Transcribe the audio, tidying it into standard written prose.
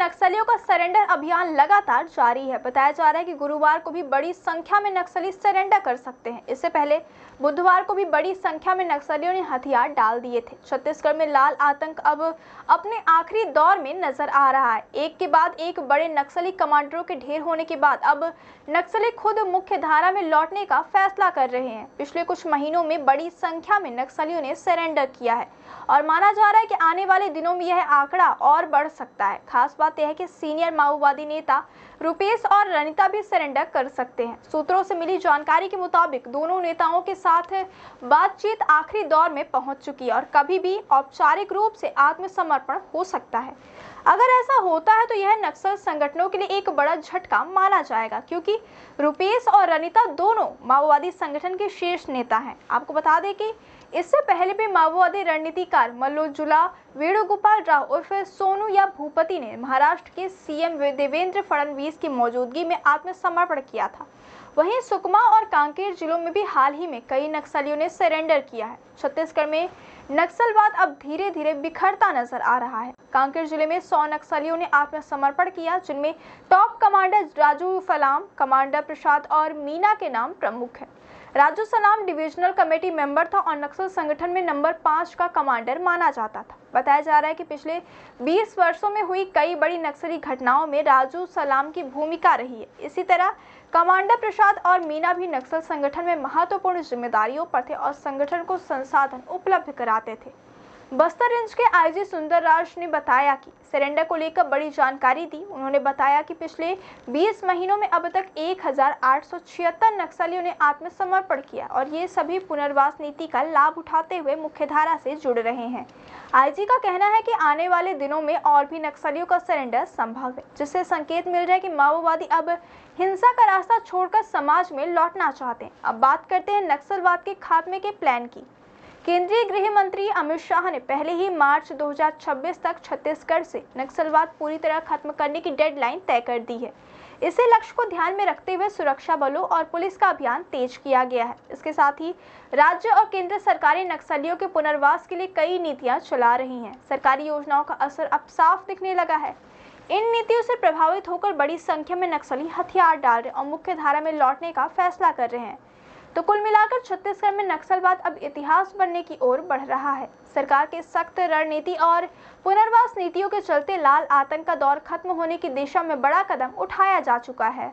नक्सलियों का सरेंडर अभियान लगातार जारी है। बताया जा रहा है कि गुरुवार को भी बड़ी संख्या में नक्सली सरेंडर कर सकते हैं। इससे पहले बुधवार को भी बड़ी संख्या में नक्सलियों ने हथियार डाल दिए थे। छत्तीसगढ़ में लाल आतंक अब अपने आखिरी दौर में नजर आ रहा है। एक के बाद एक बड़े नक्सली कमांडरों के ढेर होने के बाद अब नक्सली खुद मुख्य धारा में लौटने का फैसला कर रहे हैं। पिछले कुछ महीनों में बड़ी संख्या में नक्सलियों ने सरेंडर किया है और माना जा रहा है कि आने वाले दिनों में यह आंकड़ा और बढ़ सकता है। खास बात यह है कि सीनियर माओवादी नेता रुपेश और रनिता भी सरेंडर कर सकते हैं। सूत्रों से मिली जानकारी के मुताबिक दोनों नेताओं के साथ बातचीत आखिरी दौर में पहुंच चुकी है और कभी भी औपचारिक रूप से आत्मसमर्पण हो सकता है। अगर ऐसा होता है तो यह नक्सल संगठनों के लिए एक बड़ा झटका माना जाएगा, क्योंकि रुपेश और रनिता दोनों माओवादी संगठन के शीर्ष नेता हैं। आपको बता दें कि इससे पहले भी माओवादी रणनीतिकार मल्लोजुला वेणुगोपाल राव उर्फ सोनू या भूपति ने महाराष्ट्र के सीएम देवेंद्र फडणवीस की मौजूदगी में आत्मसमर्पण किया था। वहीं सुकमा और कांकेर जिलों में भी हाल ही में कई नक्सलियों ने सरेंडर किया है। छत्तीसगढ़ में नक्सलवाद अब धीरे धीरे बिखरता नजर आ रहा है। कांकेर जिले में 100 नक्सलियों ने आत्मसमर्पण किया, जिनमें टॉप कमांडर राजू सलाम, कमांडर प्रसाद और मीना के नाम प्रमुख हैं। राजू सलाम डिविजनल कमेटी मेंबर था और नक्सल संगठन में नंबर 5 का कमांडर माना जाता था। बताया जा रहा है कि पिछले 20 वर्षों में हुई कई बड़ी नक्सली घटनाओं में राजू सलाम की भूमिका रही है। इसी तरह कमांडर प्रसाद और मीना भी नक्सल संगठन में महत्वपूर्ण जिम्मेदारियों पर थे और संगठन को संसाधन उपलब्ध कराते थे। बस्तर रेंज के आईजी सुंदरराज ने बताया कि सरेंडर को लेकर बड़ी जानकारी दी। उन्होंने बताया कि पिछले 20 महीनों में अब तक 1876 नक्सलियों ने आत्मसमर्पण किया और ये सभी पुनर्वास नीति का लाभ उठाते हुए मुख्यधारा से जुड़ रहे हैं। आईजी का कहना है कि आने वाले दिनों में और भी नक्सलियों का सरेंडर संभव है, जिससे संकेत मिल रहा है कि माओवादी अब हिंसा का रास्ता छोड़कर समाज में लौटना चाहते हैं। अब बात करते हैं नक्सलवाद के खात्मे के प्लान की। केंद्रीय गृह मंत्री अमित शाह ने पहले ही मार्च 2026 तक छत्तीसगढ़ से नक्सलवाद पूरी तरह खत्म करने की डेडलाइन तय कर दी है। इसे लक्ष्य को ध्यान में रखते हुए सुरक्षा बलों और पुलिस का अभियान तेज किया गया है। इसके साथ ही राज्य और केंद्र सरकारें नक्सलियों के पुनर्वास के लिए कई नीतियां चला रही हैं। सरकारी योजनाओं का असर अब साफ दिखने लगा है। इन नीतियों से प्रभावित होकर बड़ी संख्या में नक्सली हथियार डाल रहे और मुख्य धारा में लौटने का फैसला कर रहे हैं। तो कुल मिलाकर छत्तीसगढ़ में नक्सलवाद अब इतिहास बनने की ओर बढ़ रहा है। सरकार के सख्त रणनीति और पुनर्वास नीतियों के चलते लाल आतंक का दौर खत्म होने की दिशा में बड़ा कदम उठाया जा चुका है।